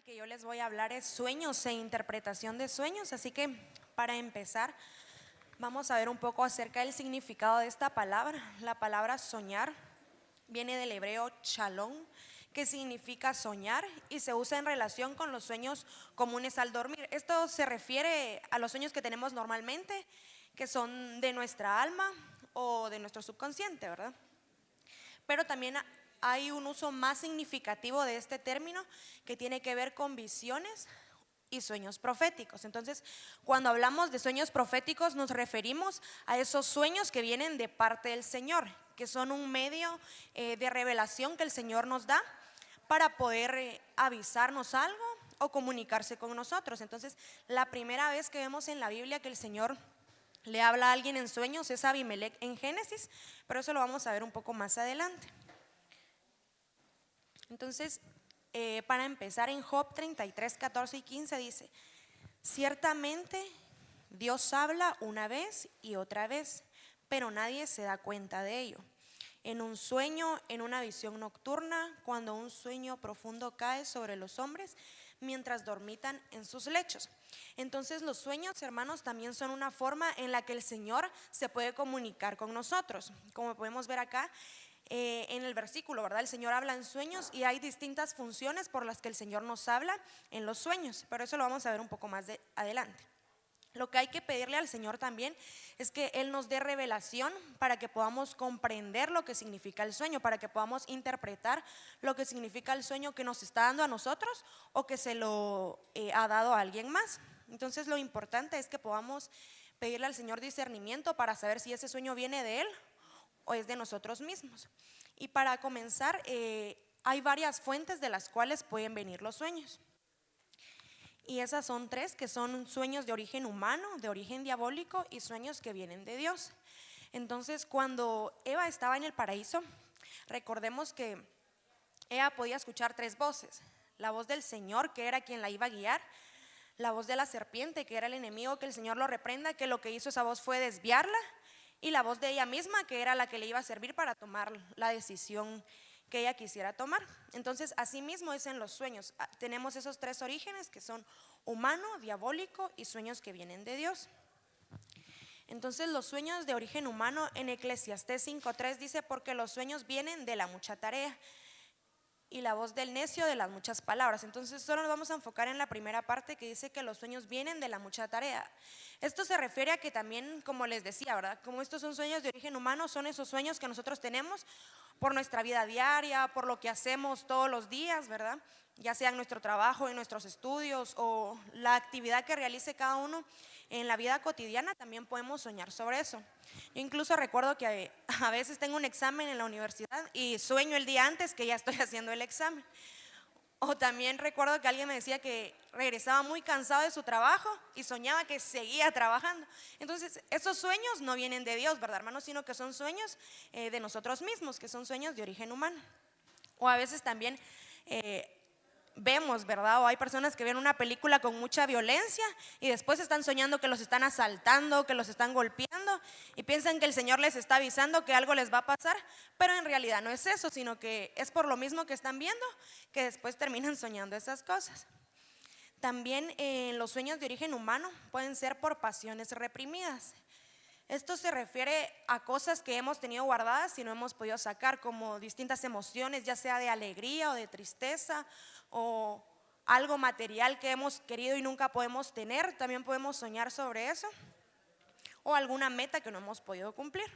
que yo les voy a hablar es sueños e interpretación de sueños, así que para empezar vamos a ver un poco acerca del significado de esta palabra. La palabra soñar viene del hebreo shalom, que significa soñar y se usa en relación con los sueños comunes al dormir. Esto se refiere a los sueños que tenemos normalmente, que son de nuestra alma o de nuestro subconsciente, ¿verdad? Pero también hay un uso más significativo de este término que tiene que ver con visiones y sueños proféticos. Entonces, cuando hablamos de sueños proféticos nos referimos a esos sueños que vienen de parte del Señor, que son un medio de revelación que el Señor nos da para poder avisarnos algo o comunicarse con nosotros. Entonces, la primera vez que vemos en la Biblia que el Señor le habla a alguien en sueños es Abimelech en Génesis, pero eso lo vamos a ver un poco más adelante. Entonces, para empezar, en Job 33, 14 y 15 dice: ciertamente Dios habla una vez y otra vez, pero nadie se da cuenta de ello. En un sueño, en una visión nocturna, cuando un sueño profundo cae sobre los hombres, mientras dormitan en sus lechos. Entonces los sueños, hermanos, también son una forma en la que el Señor se puede comunicar con nosotros. Como podemos ver acá en el versículo, ¿verdad? El Señor habla en sueños y hay distintas funciones por las que el Señor nos habla en los sueños, pero eso lo vamos a ver un poco más adelante. Lo que hay que pedirle al Señor también es que Él nos dé revelación para que podamos comprender lo que significa el sueño, para que podamos interpretar lo que significa el sueño que nos está dando a nosotros o que se lo ha dado a alguien más. Entonces lo importante es que podamos pedirle al Señor discernimiento para saber si ese sueño viene de Él o es de nosotros mismos. Y para comenzar, hay varias fuentes de las cuales pueden venir los sueños. Y esas son tres, que son sueños de origen humano, de origen diabólico y sueños que vienen de Dios. Entonces, cuando Eva estaba en el paraíso, recordemos que ella podía escuchar tres voces: la voz del Señor, que era quien la iba a guiar; la voz de la serpiente, que era el enemigo, que el Señor lo reprenda, que lo que hizo esa voz fue desviarla; y la voz de ella misma, que era la que le iba a servir para tomar la decisión que ella quisiera tomar. Entonces, así mismo es en los sueños. Tenemos esos tres orígenes que son humano, diabólico y sueños que vienen de Dios. Entonces, los sueños de origen humano, en Eclesiastés 5:3 dice: porque los sueños vienen de la mucha tarea y la voz del necio de las muchas palabras. Entonces solo nos vamos a enfocar en la primera parte, que dice que los sueños vienen de la mucha tarea. Esto se refiere a que también, como les decía, ¿verdad? Como estos son sueños de origen humano, son esos sueños que nosotros tenemos por nuestra vida diaria, por lo que hacemos todos los días, ¿verdad? Ya sea en nuestro trabajo, en nuestros estudios o la actividad que realice cada uno en la vida cotidiana, también podemos soñar sobre eso. Yo incluso recuerdo que a veces tengo un examen en la universidad y sueño el día antes que ya estoy haciendo el examen. O también recuerdo que alguien me decía que regresaba muy cansado de su trabajo y soñaba que seguía trabajando. Entonces, esos sueños no vienen de Dios, ¿verdad, hermanos? Sino que son sueños de nosotros mismos, que son sueños de origen humano. O a veces también vemos, ¿verdad? O hay personas que ven una película con mucha violencia y después están soñando que los están asaltando, que los están golpeando y piensan que el Señor les está avisando que algo les va a pasar, pero en realidad no es eso, sino que es por lo mismo que están viendo que después terminan soñando esas cosas. También los sueños de origen humano pueden ser por pasiones reprimidas. Esto se refiere a cosas que hemos tenido guardadas y no hemos podido sacar, como distintas emociones, ya sea de alegría o de tristeza, o algo material que hemos querido y nunca podemos tener. También podemos soñar sobre eso, o alguna meta que no hemos podido cumplir.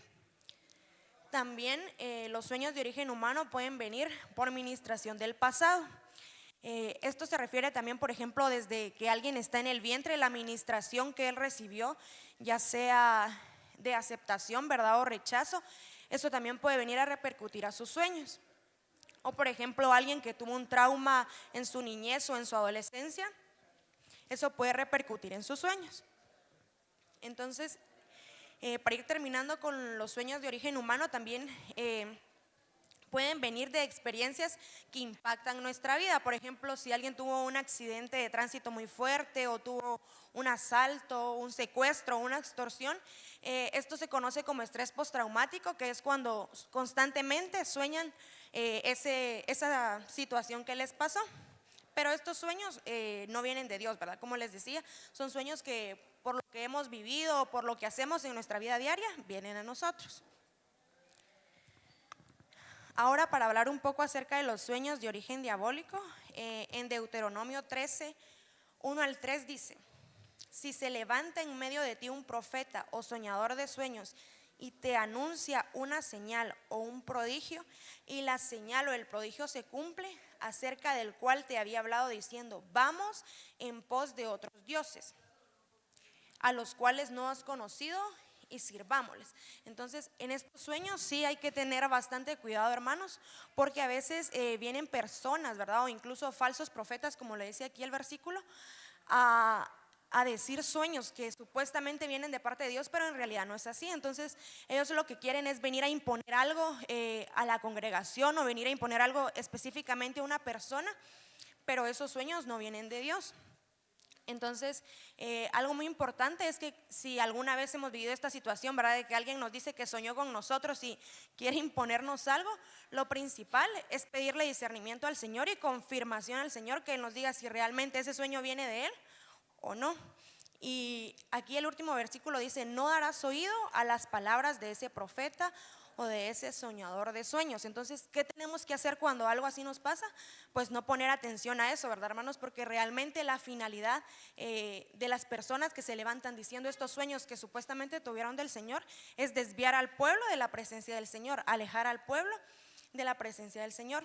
También los sueños de origen humano pueden venir por ministración del pasado. Esto se refiere también, por ejemplo, desde que alguien está en el vientre, la ministración que él recibió, ya sea de aceptación, ¿verdad?, o rechazo. Eso también puede venir a repercutir a sus sueños. O por ejemplo, alguien que tuvo un trauma en su niñez o en su adolescencia, eso puede repercutir en sus sueños. Entonces, para ir terminando con los sueños de origen humano, también pueden venir de experiencias que impactan nuestra vida. Por ejemplo, si alguien tuvo un accidente de tránsito muy fuerte o tuvo un asalto, un secuestro, una extorsión, esto se conoce como estrés postraumático, que es cuando constantemente sueñan esa situación que les pasó. Pero estos sueños no vienen de Dios, ¿verdad? Como les decía, son sueños que por lo que hemos vivido, por lo que hacemos en nuestra vida diaria, vienen a nosotros. Ahora, para hablar un poco acerca de los sueños de origen diabólico, en Deuteronomio 13, 1 al 3 dice: si se levanta en medio de ti un profeta o soñador de sueños y te anuncia una señal o un prodigio, y la señal o el prodigio se cumple, acerca del cual te había hablado diciendo: vamos en pos de otros dioses, a los cuales no has conocido, y sirvámosles. Entonces, en estos sueños sí hay que tener bastante cuidado, hermanos, porque a veces vienen personas, ¿verdad? O incluso falsos profetas, como le decía aquí el versículo, a decir sueños que supuestamente vienen de parte de Dios, pero en realidad no es así. Entonces ellos lo que quieren es venir a imponer algo a la congregación, o venir a imponer algo específicamente a una persona, pero esos sueños no vienen de Dios. Entonces, algo muy importante es que si alguna vez hemos vivido esta situación, ¿verdad?, de que alguien nos dice que soñó con nosotros y quiere imponernos algo, lo principal es pedirle discernimiento al Señor y confirmación al Señor, que Él nos diga si realmente ese sueño viene de Él o no. Y aquí el último versículo dice: no darás oído a las palabras de ese profeta o de ese soñador de sueños. Entonces, ¿qué tenemos que hacer cuando algo así nos pasa? Pues no poner atención a eso, ¿verdad, hermanos? Porque realmente la finalidad de las personas que se levantan diciendo estos sueños que supuestamente tuvieron del Señor es desviar al pueblo de la presencia del Señor, alejar al pueblo de la presencia del Señor.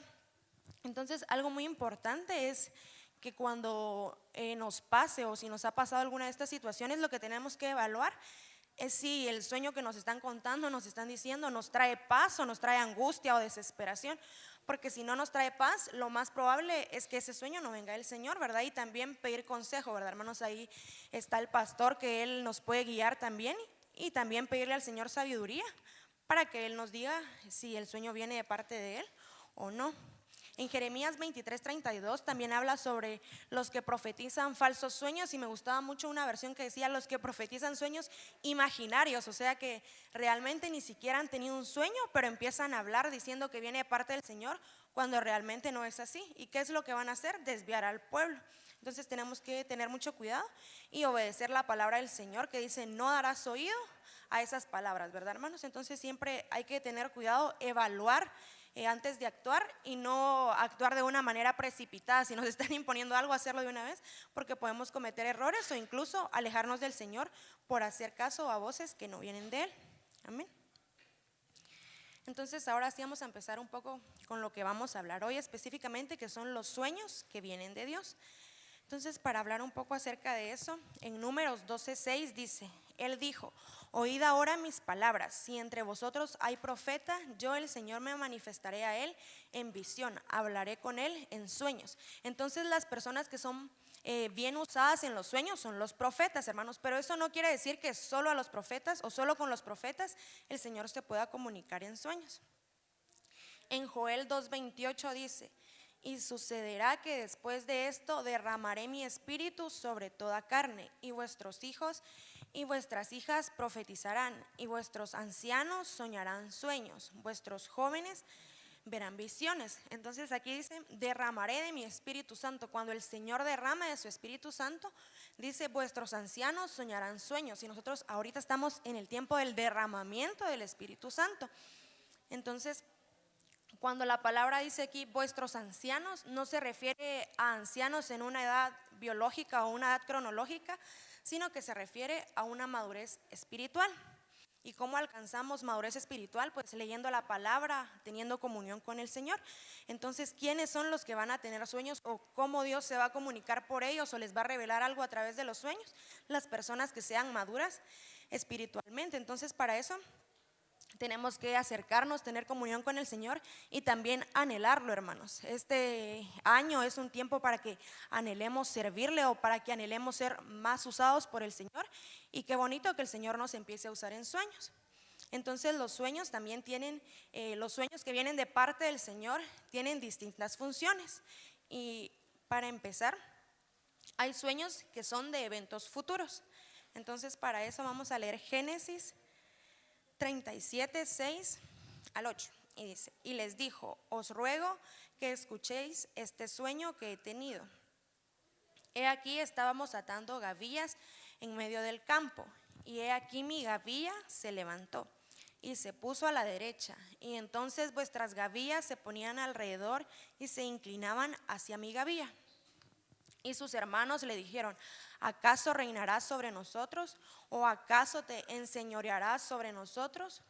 Entonces, algo muy importante es que cuando nos pase, o si nos ha pasado alguna de estas situaciones, lo que tenemos que evaluar es si el sueño que nos están contando, nos están diciendo, nos trae paz o nos trae angustia o desesperación. Porque si no nos trae paz, lo más probable es que ese sueño no venga del Señor, ¿verdad? Y también pedir consejo, ¿verdad, hermanos? Ahí está el pastor, que él nos puede guiar también, y también pedirle al Señor sabiduría para que Él nos diga si el sueño viene de parte de Él o no. En Jeremías 23:32 también habla sobre los que profetizan falsos sueños, y me gustaba mucho una versión que decía: los que profetizan sueños imaginarios, o sea que realmente ni siquiera han tenido un sueño, pero empiezan a hablar diciendo que viene de parte del Señor, cuando realmente no es así. ¿Y qué es lo que van a hacer? Desviar al pueblo. Entonces tenemos que tener mucho cuidado y obedecer la palabra del Señor, que dice: no darás oído a esas palabras, ¿verdad, hermanos? Entonces siempre hay que tener cuidado, evaluar antes de actuar, y no actuar de una manera precipitada. Si nos están imponiendo algo, hacerlo de una vez, porque podemos cometer errores o incluso alejarnos del Señor por hacer caso a voces que no vienen de Él. Amén. Entonces ahora sí vamos a empezar un poco con lo que vamos a hablar hoy específicamente, que son los sueños que vienen de Dios. Entonces, para hablar un poco acerca de eso, en Números 12:6 dice: Él dijo: oíd ahora mis palabras, si entre vosotros hay profeta, yo el Señor me manifestaré a él en visión, hablaré con él en sueños. Entonces las personas que son bien usadas en los sueños son los profetas, hermanos, pero eso no quiere decir que solo a los profetas o solo con los profetas el Señor se pueda comunicar en sueños. En Joel 2:28 dice: y sucederá que después de esto derramaré mi espíritu sobre toda carne, y vuestros hijos y vuestras hijas profetizarán, y vuestros ancianos soñarán sueños, vuestros jóvenes verán visiones. Entonces aquí dice: derramaré de mi Espíritu Santo. Cuando el Señor derrama de su Espíritu Santo, dice: vuestros ancianos soñarán sueños. Y nosotros ahorita estamos en el tiempo del derramamiento del Espíritu Santo. Entonces, cuando la palabra dice aquí vuestros ancianos, no se refiere a ancianos en una edad biológica o una edad cronológica, sino que se refiere a una madurez espiritual. ¿Y cómo alcanzamos madurez espiritual? Pues leyendo la palabra, teniendo comunión con el Señor. Entonces, ¿quiénes son los que van a tener sueños, o cómo Dios se va a comunicar por ellos o les va a revelar algo a través de los sueños? Las personas que sean maduras espiritualmente. Entonces, para eso tenemos que acercarnos, tener comunión con el Señor y también anhelarlo, hermanos. Este año es un tiempo para que anhelemos servirle, o para que anhelemos ser más usados por el Señor. Y qué bonito que el Señor nos empiece a usar en sueños. Entonces los sueños también tienen, los sueños que vienen de parte del Señor tienen distintas funciones. Y para empezar, hay sueños que son de eventos futuros. Entonces para eso vamos a leer Génesis 37:6 al 8, y dice: y les dijo: os ruego que escuchéis este sueño que he tenido. He aquí estábamos atando gavillas en medio del campo, y he aquí mi gavilla se levantó y se puso a la derecha, y entonces vuestras gavillas se ponían alrededor y se inclinaban hacia mi gavilla. Y sus hermanos le dijeron: ¿acaso reinarás sobre nosotros? ¿O acaso te enseñorearás sobre nosotros?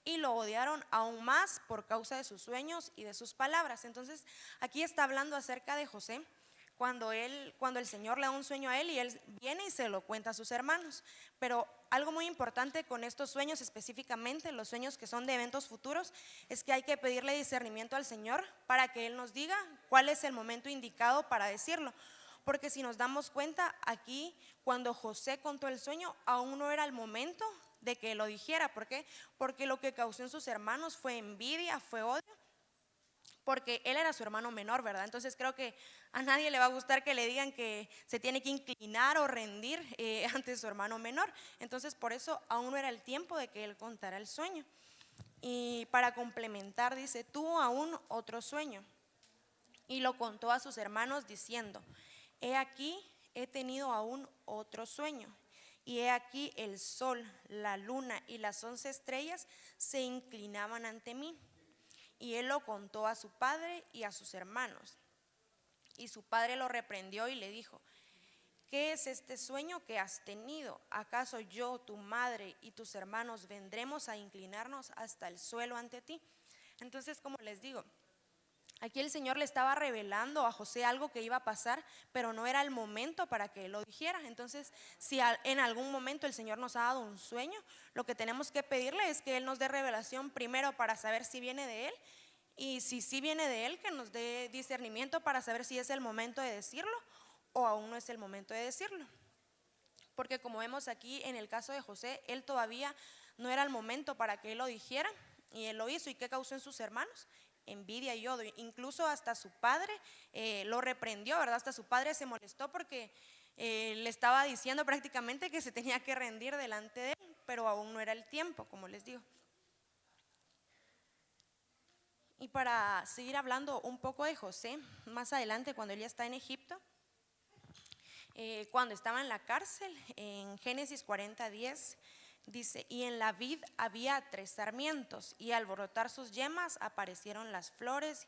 Y lo odiaron aún más por causa de sus sueños y de sus palabras. Entonces aquí está hablando acerca de José, cuando el Señor le da un sueño a él y él viene y se lo cuenta a sus hermanos. Pero algo muy importante con estos sueños, específicamente los sueños que son de eventos futuros, es que hay que pedirle discernimiento al Señor para que Él nos diga cuál es el momento indicado para decirlo. Porque si nos damos cuenta, aquí cuando José contó el sueño, aún no era el momento de que lo dijera. ¿Por qué? Porque lo que causó en sus hermanos fue envidia, fue odio, porque él era su hermano menor, ¿verdad? Entonces creo que a nadie le va a gustar que le digan que se tiene que inclinar o rendir ante su hermano menor. Entonces por eso aún no era el tiempo de que él contara el sueño. Y para complementar dice: tuvo aún otro sueño y lo contó a sus hermanos diciendo: he aquí, he tenido aún otro sueño, y he aquí el sol, la luna y las 11 estrellas se inclinaban ante mí. Y él lo contó a su padre y a sus hermanos. Y su padre lo reprendió y le dijo: ¿qué es este sueño que has tenido? ¿Acaso yo, tu madre y tus hermanos vendremos a inclinarnos hasta el suelo ante ti? Entonces, como les digo, aquí el Señor le estaba revelando a José algo que iba a pasar, pero no era el momento para que él lo dijera. Entonces, si en algún momento el Señor nos ha dado un sueño, lo que tenemos que pedirle es que Él nos dé revelación primero para saber si viene de Él, y si sí viene de Él, que nos dé discernimiento para saber si es el momento de decirlo o aún no es el momento de decirlo. Porque como vemos aquí en el caso de José, él todavía no era el momento para que él lo dijera, y él lo hizo. ¿Y qué causó en sus hermanos? Envidia y odio. Incluso hasta su padre lo reprendió, ¿verdad? Hasta su padre se molestó porque le estaba diciendo prácticamente que se tenía que rendir delante de él, pero aún no era el tiempo, como les digo. Y para seguir hablando un poco de José, más adelante cuando él ya está en Egipto, cuando estaba en la cárcel, en Génesis 40:10 dice: y en la vid había 3 sarmientos, y al brotar sus yemas aparecieron las flores,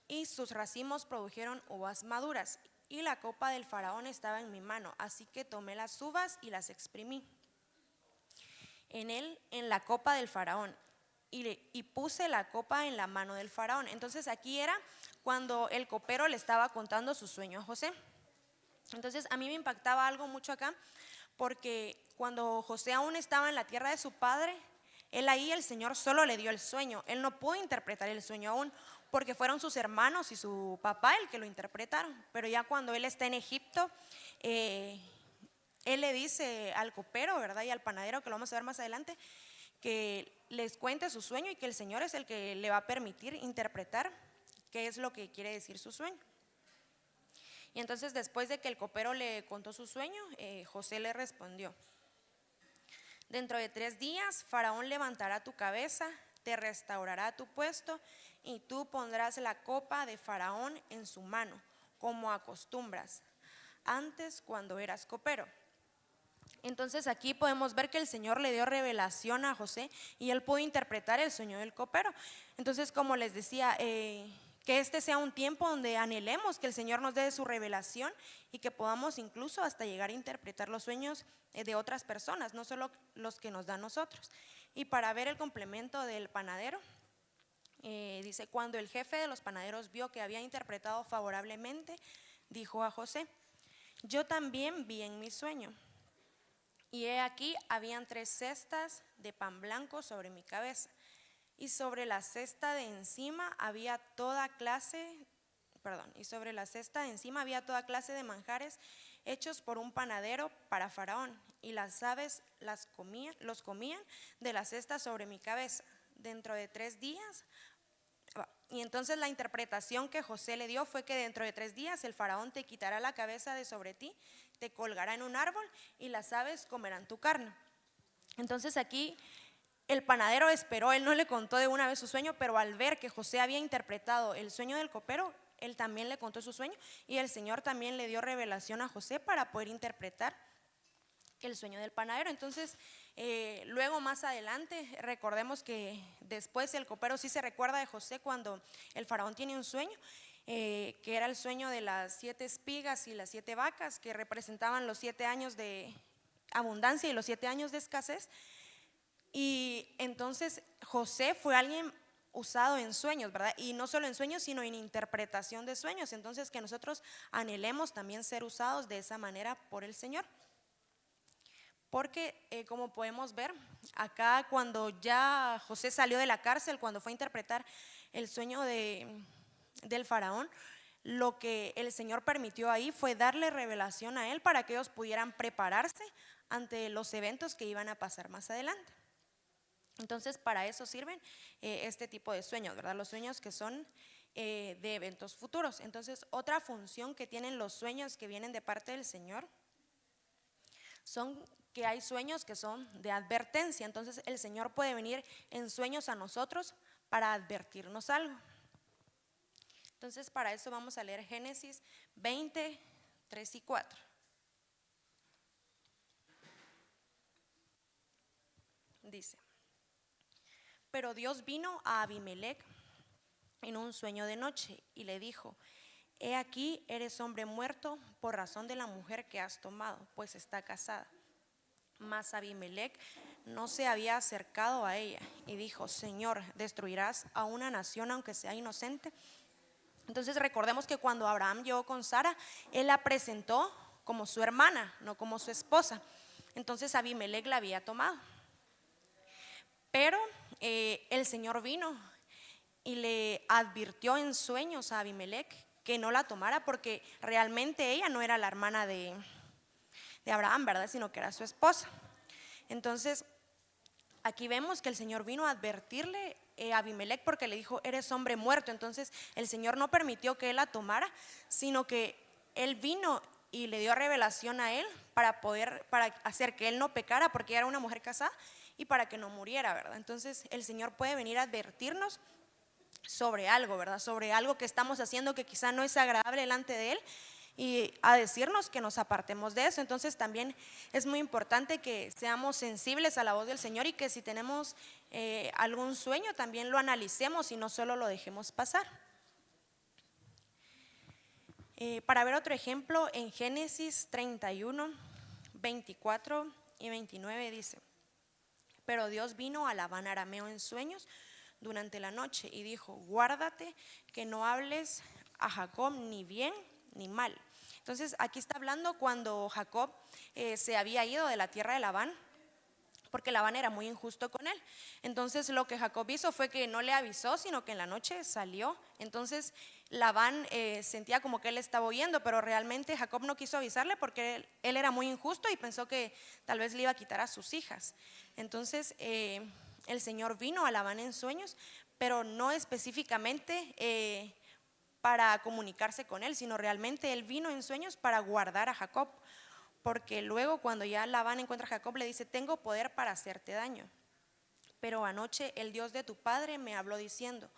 y sus racimos produjeron uvas maduras, y la copa del faraón estaba en mi mano, así que tomé las uvas y las exprimí en la copa del faraón, y puse la copa en la mano del faraón. Entonces aquí era cuando el copero le estaba contando su sueño a José. Entonces a mí me impactaba algo mucho acá, porque cuando José aún estaba en la tierra de su padre, él ahí el Señor solo le dio el sueño. Él no pudo interpretar el sueño aún, porque fueron sus hermanos y su papá el que lo interpretaron. Pero ya cuando él está en Egipto, él le dice al copero, ¿verdad? Y al panadero, que lo vamos a ver más adelante, que les cuente su sueño y que el Señor es el que le va a permitir interpretar qué es lo que quiere decir su sueño. Y entonces, después de que el copero le contó su sueño, José le respondió: dentro de 3 días Faraón levantará tu cabeza, te restaurará tu puesto, y tú pondrás la copa de Faraón en su mano, como acostumbras antes cuando eras copero. Entonces aquí podemos ver que el Señor le dio revelación a José y él pudo interpretar el sueño del copero. Entonces, como les decía, que este sea un tiempo donde anhelemos que el Señor nos dé su revelación y que podamos incluso hasta llegar a interpretar los sueños de otras personas, no solo los que nos dan nosotros. Y para ver el complemento del panadero, dice: cuando el jefe de los panaderos vio que había interpretado favorablemente, dijo a José: yo también vi en mi sueño, y he aquí habían 3 cestas de pan blanco sobre mi cabeza, y sobre la cesta de encima había toda clase, y sobre la cesta de encima había toda clase de manjares hechos por un panadero para Faraón, y las aves los comían de la cesta sobre mi cabeza. Dentro de 3 días. Y entonces la interpretación que José le dio fue que dentro de 3 días el faraón te quitará la cabeza de sobre ti, te colgará en un árbol y las aves comerán tu carne. Entonces aquí el panadero esperó, él no le contó de una vez su sueño, pero al ver que José había interpretado el sueño del copero, él también le contó su sueño y el Señor también le dio revelación a José para poder interpretar el sueño del panadero. Entonces, luego más adelante, recordemos que después el copero sí se recuerda de José cuando el faraón tiene un sueño, que era el sueño de las 7 espigas y las 7 vacas, que representaban los 7 años de abundancia y los 7 años de escasez. Y entonces José fue alguien usado en sueños, ¿verdad? Y no solo en sueños, sino en interpretación de sueños. Entonces, que nosotros anhelemos también ser usados de esa manera por el Señor. Porque como podemos ver, acá cuando ya José salió de la cárcel, cuando fue a interpretar el sueño del faraón, lo que el Señor permitió ahí fue darle revelación a él para que ellos pudieran prepararse ante los eventos que iban a pasar más adelante. Entonces, para eso sirven este tipo de sueños, ¿verdad? Los sueños que son de eventos futuros. Entonces, otra función que tienen los sueños que vienen de parte del Señor son que hay sueños que son de advertencia. Entonces el Señor puede venir en sueños a nosotros para advertirnos algo. Entonces para eso vamos a leer Génesis 20, 3 y 4. Dice: pero Dios vino a Abimelec en un sueño de noche y le dijo: he aquí, eres hombre muerto por razón de la mujer que has tomado, pues está casada. Mas Abimelec no se había acercado a ella y dijo: Señor, ¿destruirás a una nación aunque sea inocente? Entonces recordemos que cuando Abraham llegó con Sara, él la presentó como su hermana, no como su esposa. Entonces Abimelec la había tomado. Pero el Señor vino y le advirtió en sueños a Abimelec que no la tomara, porque realmente ella no era la hermana de Abraham, ¿verdad? Sino que era su esposa. Entonces, aquí vemos que el Señor vino a advertirle a Abimelec porque le dijo: eres hombre muerto. Entonces, el Señor no permitió que él la tomara, sino que él vino y le dio revelación a él para hacer que él no pecara, porque ella era una mujer casada, y para que no muriera, ¿verdad? Entonces, el Señor puede venir a advertirnos sobre algo, ¿verdad? Sobre algo que estamos haciendo que quizá no es agradable delante de él, y a decirnos que nos apartemos de eso. Entonces también es muy importante que seamos sensibles a la voz del Señor y que si tenemos algún sueño también lo analicemos y no solo lo dejemos pasar. Para ver otro ejemplo, en Génesis 31, 24 y 29 dice: pero Dios vino a Labán arameo en sueños durante la noche y dijo: guárdate que no hables a Jacob ni bien ni mal. Entonces aquí está hablando cuando Jacob se había ido de la tierra de Labán, porque Labán era muy injusto con él. Entonces lo que Jacob hizo fue que no le avisó, sino que en la noche salió. Entonces Labán sentía como que él estaba huyendo, pero realmente Jacob no quiso avisarle porque él era muy injusto y pensó que tal vez le iba a quitar a sus hijas. Entonces el Señor vino a Labán en sueños, pero no específicamente para comunicarse con él, sino realmente él vino en sueños para guardar a Jacob, porque luego cuando ya Labán encuentra a Jacob le dice: tengo poder para hacerte daño, pero anoche el Dios de tu padre me habló diciendo: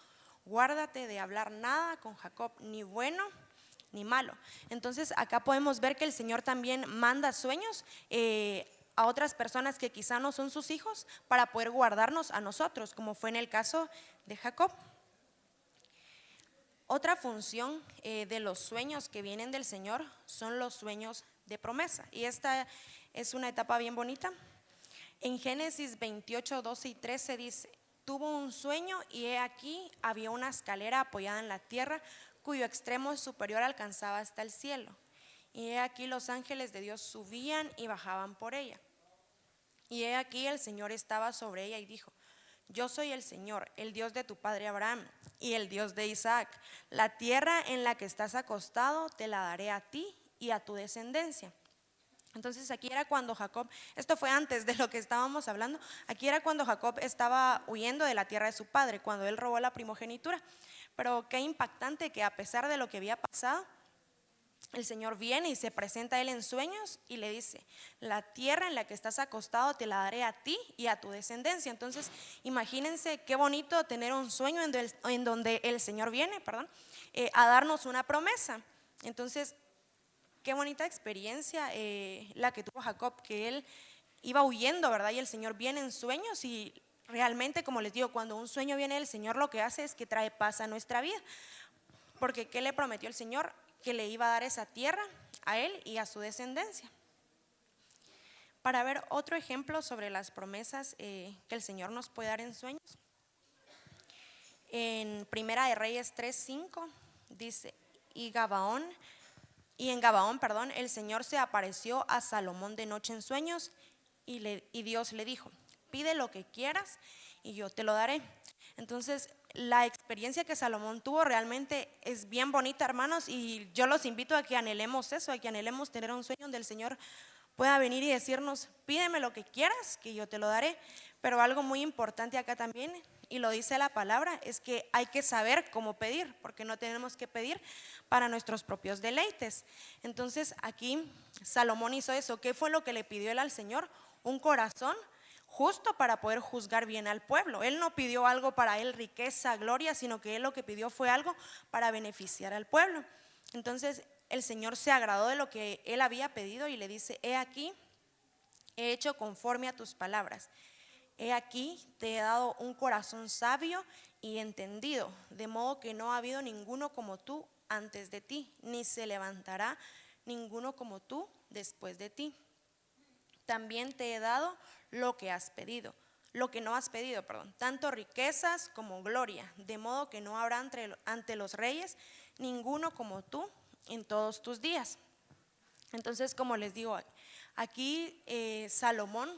guárdate de hablar nada con Jacob, ni bueno ni malo. Entonces acá podemos ver que el Señor también manda sueños a otras personas que quizá no son sus hijos, para poder guardarnos a nosotros, como fue en el caso de Jacob. Otra función de los sueños que vienen del Señor son los sueños de promesa, y esta es una etapa bien bonita. En Génesis 28, 12 y 13 dice: tuvo un sueño y he aquí había una escalera apoyada en la tierra cuyo extremo superior alcanzaba hasta el cielo, y he aquí los ángeles de Dios subían y bajaban por ella, y he aquí el Señor estaba sobre ella y dijo: yo soy el Señor, el Dios de tu padre Abraham y el Dios de Isaac. La tierra en la que estás acostado te la daré a ti y a tu descendencia. Entonces aquí era cuando Jacob, esto fue antes de lo que estábamos hablando, aquí era cuando Jacob estaba huyendo de la tierra de su padre, cuando él robó la primogenitura. Pero qué impactante que a pesar de lo que había pasado, el Señor viene y se presenta a él en sueños y le dice: la tierra en la que estás acostado te la daré a ti y a tu descendencia. Entonces imagínense qué bonito tener un sueño en donde el Señor viene, a darnos una promesa. Entonces, qué bonita experiencia la que tuvo Jacob, que él iba huyendo, ¿verdad? Y el Señor viene en sueños y realmente, como les digo, cuando un sueño viene del Señor, lo que hace es que trae paz a nuestra vida. Porque ¿qué le prometió el Señor? Que le iba a dar esa tierra a él y a su descendencia. Para ver otro ejemplo sobre las promesas que el Señor nos puede dar en sueños, en Primera de Reyes 3:5 dice, y en Gabaón, el Señor se apareció a Salomón de noche en sueños y Dios le dijo, pide lo que quieras y yo te lo daré. Entonces, la experiencia que Salomón tuvo realmente es bien bonita, hermanos, y yo los invito a que anhelemos eso, a que anhelemos tener un sueño donde el Señor pueda venir y decirnos, pídeme lo que quieras, que yo te lo daré. Pero algo muy importante acá también, y lo dice la palabra, es que hay que saber cómo pedir, porque no tenemos que pedir para nuestros propios deleites. Entonces aquí Salomón hizo eso. ¿Qué fue lo que le pidió él al Señor? Un corazón justo para poder juzgar bien al pueblo. Él no pidió algo para él, riqueza, gloria, sino que él lo que pidió fue algo para beneficiar al pueblo. Entonces el Señor se agradó de lo que él había pedido y le dice, he aquí, he hecho conforme a tus palabras. He aquí, te he dado un corazón sabio y entendido, de modo que no ha habido ninguno como tú antes de ti, ni se levantará ninguno como tú después de ti. También te he dado lo que has pedido, lo que no has pedido, tanto riquezas como gloria, de modo que no habrá ante los reyes ninguno como tú en todos tus días. Entonces, como les digo, aquí Salomón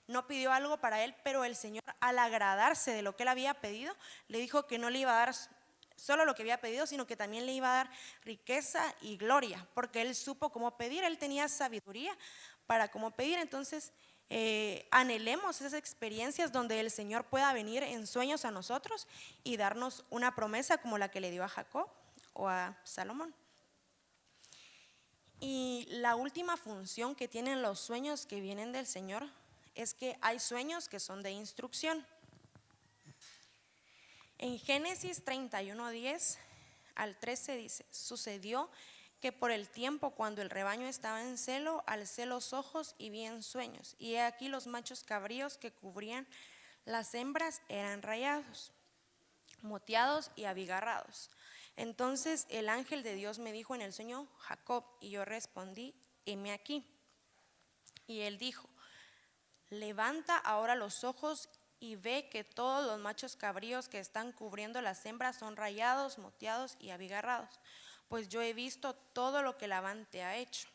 no pidió algo para él, pero el Señor, al agradarse de lo que él había pedido, le dijo que no le iba a dar solo lo que había pedido, sino que también le iba a dar riqueza y gloria, porque él supo cómo pedir, él tenía sabiduría para cómo pedir. Entonces, anhelemos esas experiencias donde el Señor pueda venir en sueños a nosotros y darnos una promesa como la que le dio a Jacob o a Salomón. Y la última función que tienen los sueños que vienen del Señor es que hay sueños que son de instrucción. En Génesis 31:10 al 13 dice, sucedió que por el tiempo cuando el rebaño estaba en celo, alcé los ojos y vi en sueños, y he aquí los machos cabríos que cubrían las hembras eran rayados, moteados y abigarrados. Entonces el ángel de Dios me dijo en el sueño, Jacob, y yo respondí, heme aquí. Y él dijo, levanta ahora los ojos y ve que todos los machos cabríos que están cubriendo las hembras son rayados, moteados y abigarrados, pues yo he visto todo lo que Labán te ha hecho.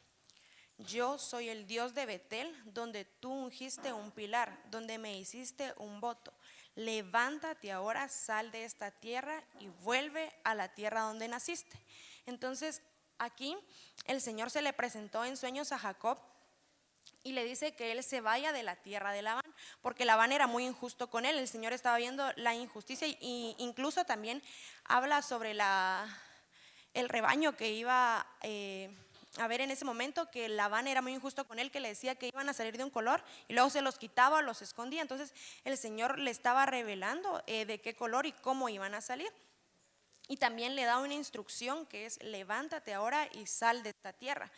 Yo soy el Dios de Betel, donde tú ungiste un pilar, donde me hiciste un voto. Levántate ahora, sal de esta tierra y vuelve a la tierra donde naciste. Entonces aquí el Señor se le presentó en sueños a Jacob y le dice que él se vaya de la tierra de Labán, porque Labán era muy injusto con él. El Señor estaba viendo la injusticia y incluso también habla sobre el rebaño que iba a ver en ese momento, que Labán era muy injusto con él, que le decía que iban a salir de un color y luego se los quitaba, los escondía. Entonces el Señor le estaba revelando de qué color y cómo iban a salir. Y también le da una instrucción que es levántate ahora y sal de esta tierra.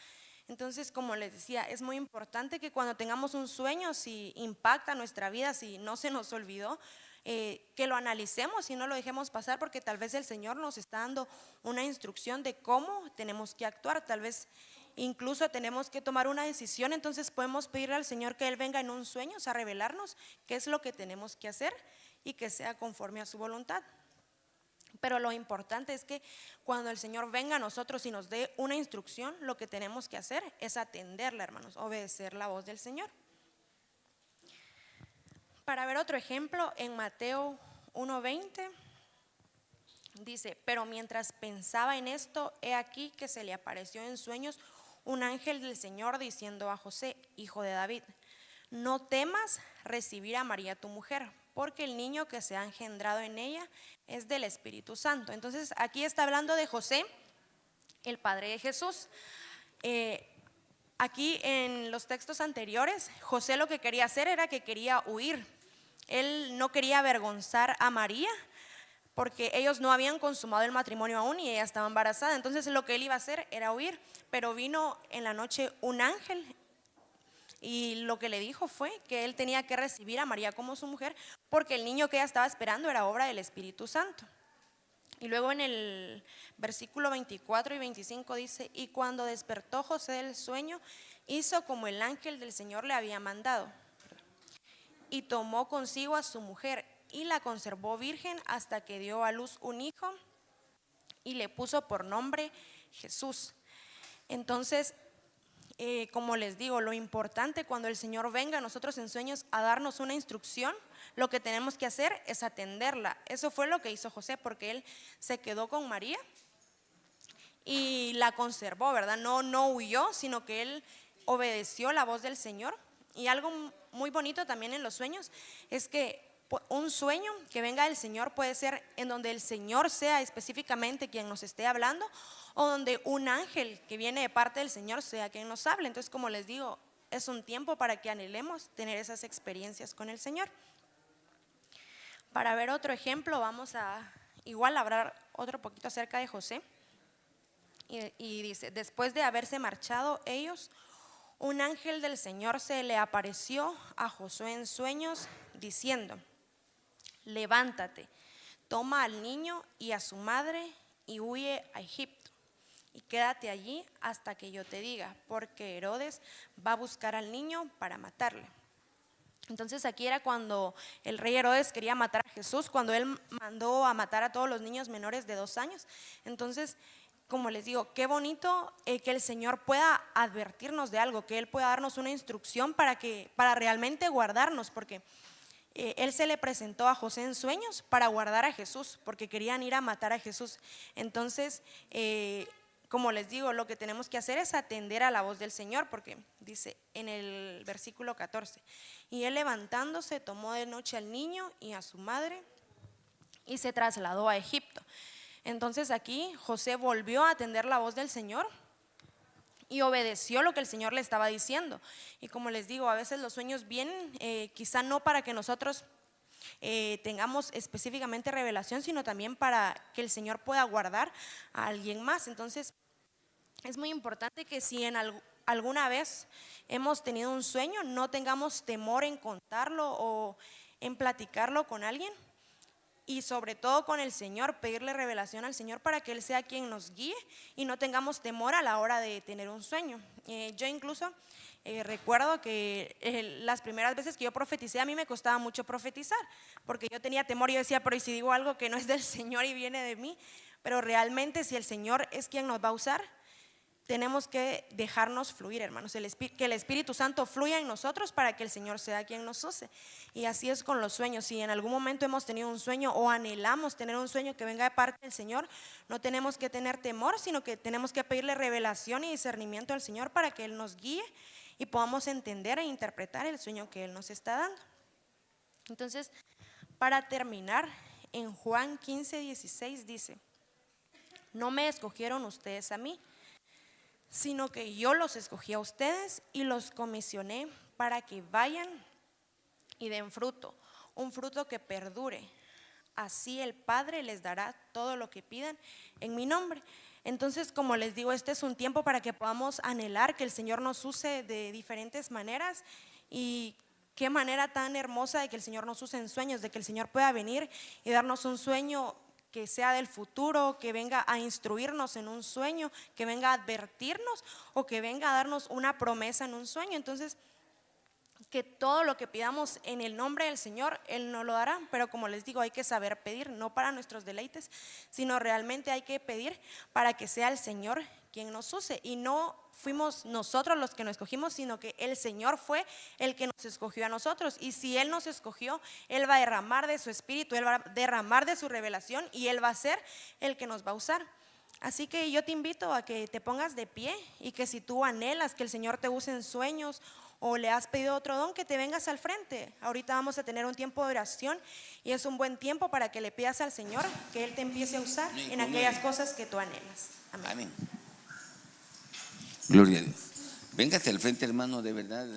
Entonces, como les decía, es muy importante que cuando tengamos un sueño, si impacta nuestra vida, si no se nos olvidó, que lo analicemos y no lo dejemos pasar, porque tal vez el Señor nos está dando una instrucción de cómo tenemos que actuar. Tal vez incluso tenemos que tomar una decisión. Entonces podemos pedirle al Señor que Él venga en un sueño, o sea, revelarnos qué es lo que tenemos que hacer y que sea conforme a su voluntad. Pero lo importante es que cuando el Señor venga a nosotros y nos dé una instrucción, lo que tenemos que hacer es atenderla, hermanos, obedecer la voz del Señor. Para ver otro ejemplo, en Mateo 1:20 dice, pero mientras pensaba en esto, he aquí que se le apareció en sueños un ángel del Señor diciendo a José, hijo de David, no temas recibir a María tu mujer, porque el niño que se ha engendrado en ella es del Espíritu Santo. Entonces aquí está hablando de José, el padre de Jesús. Aquí en los textos anteriores, José lo que quería hacer era que quería huir. Él no quería avergonzar a María, porque ellos no habían consumado el matrimonio aún y ella estaba embarazada. Entonces lo que él iba a hacer era huir, pero vino en la noche un ángel y lo que le dijo fue que él tenía que recibir a María como su mujer, porque el niño que ella estaba esperando era obra del Espíritu Santo. Y luego en el versículo 24 y 25 dice: y cuando despertó José del sueño, hizo como el ángel del Señor le había mandado, y tomó consigo a su mujer y la conservó virgen hasta que dio a luz un hijo y le puso por nombre Jesús. Entonces, como les digo, lo importante cuando el Señor venga a nosotros en sueños a darnos una instrucción, lo que tenemos que hacer es atenderla. Eso fue lo que hizo José, porque él se quedó con María y la conservó, ¿verdad? No huyó, sino que él obedeció la voz del Señor. Y algo muy bonito también en los sueños es que un sueño que venga del Señor puede ser en donde el Señor sea específicamente quien nos esté hablando, o donde un ángel que viene de parte del Señor sea quien nos hable. Entonces, como les digo, es un tiempo para que anhelemos tener esas experiencias con el Señor. Para ver otro ejemplo, vamos a igual hablar otro poquito acerca de José. Y dice: después de haberse marchado ellos, un ángel del Señor se le apareció a Josué en sueños diciendo: levántate, toma al niño y a su madre y huye a Egipto, y quédate allí hasta que yo te diga, porque Herodes va a buscar al niño para matarle. Entonces aquí era cuando el rey Herodes quería matar a Jesús, cuando él mandó a matar a todos los niños menores de 2 años. Entonces, como les digo, qué bonito que el Señor pueda advertirnos de algo, que Él pueda darnos una instrucción para realmente guardarnos, porque Él se le presentó a José en sueños para guardar a Jesús, porque querían ir a matar a Jesús. Entonces, como les digo, lo que tenemos que hacer es atender a la voz del Señor, porque dice en el versículo 14: y él levantándose tomó de noche al niño y a su madre y se trasladó a Egipto. Entonces aquí José volvió a atender la voz del Señor y obedeció lo que el Señor le estaba diciendo. Y como les digo, a veces los sueños vienen quizá no para que nosotros tengamos específicamente revelación, sino también para que el Señor pueda guardar a alguien más. Entonces es muy importante que si en alguna vez hemos tenido un sueño, no tengamos temor en contarlo o en platicarlo con alguien, y sobre todo con el Señor, pedirle revelación al Señor para que Él sea quien nos guíe y no tengamos temor a la hora de tener un sueño. Yo incluso recuerdo que las primeras veces que yo profeticé, a mí me costaba mucho profetizar, porque yo tenía temor. Yo decía: pero ¿y si digo algo que no es del Señor y viene de mí? Pero realmente, si el Señor es quien nos va a usar, tenemos que dejarnos fluir, hermanos, que el Espíritu Santo fluya en nosotros para que el Señor sea quien nos use. Y así es con los sueños. Si en algún momento hemos tenido un sueño o anhelamos tener un sueño que venga de parte del Señor, no tenemos que tener temor, sino que tenemos que pedirle revelación y discernimiento al Señor para que Él nos guíe y podamos entender e interpretar el sueño que Él nos está dando. Entonces, para terminar, en Juan 15:16 dice: no me escogieron ustedes a mí, sino que yo los escogí a ustedes y los comisioné para que vayan y den fruto, un fruto que perdure. Así el Padre les dará todo lo que pidan en mi nombre. Entonces, como les digo, este es un tiempo para que podamos anhelar que el Señor nos use de diferentes maneras. Y qué manera tan hermosa de que el Señor nos use en sueños, de que el Señor pueda venir y darnos un sueño que sea del futuro, que venga a instruirnos en un sueño, que venga a advertirnos o que venga a darnos una promesa en un sueño. Entonces, que todo lo que pidamos en el nombre del Señor, Él nos lo dará. Pero como les digo, hay que saber pedir, no para nuestros deleites, sino realmente hay que pedir para que sea el Señor quien nos use. Y no fuimos nosotros los que nos escogimos, sino que el Señor fue el que nos escogió a nosotros. Y si Él nos escogió, Él va a derramar de su espíritu, Él va a derramar de su revelación, y Él va a ser el que nos va a usar. Así que yo te invito a que te pongas de pie, y que si tú anhelas que el Señor te use en sueños o le has pedido otro don, que te vengas al frente. Ahorita vamos a tener un tiempo de oración y es un buen tiempo para que le pidas al Señor que Él te empiece a usar en aquellas cosas que tú anhelas. Amén. Amén. Gloria a Dios. Véngase al frente, hermano, de verdad.